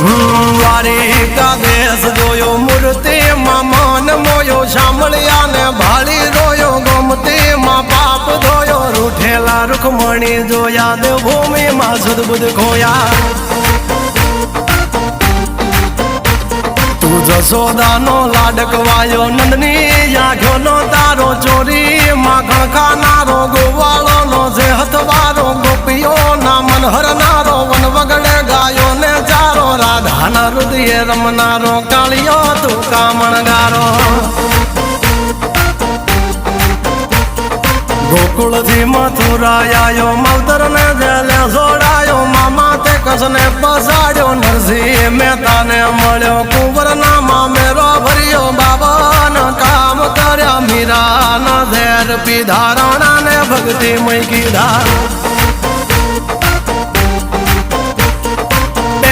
દ્વારિકા દેશ જોયો મૂર્તિમાં મન મોયો સાંભળ્યા ને ભાળી રોયો ગોમતીમાં પાપ ધોયો રૂઠેલા રૂખમણી જોયા દેવભૂમિમાં સદબુદ્ધ ખોયા તું જશોદાનો લાડકવાયો નંદની આંખોનો તારો ચોરી માખણ ખાનારો ગોવાળોનો જે હથવારો ગોપીઓના મન હરનારો વન વગડે ગાયો ને ચારો રાધાના હૃદયે રમનારો કાળિયો તું કામણગારો ગોકુળથી મથુરા આયો માવતર ને જેલે જોડાયો મામા તે કસને પસાડ્યો નરસિંહ મહેતાને મળ્યો કુંવરના મામેરો ભર્યો બાબાના કામ કર્યા મીરાના ઝેર પીધા રાણાને ભક્તિ મય કીધા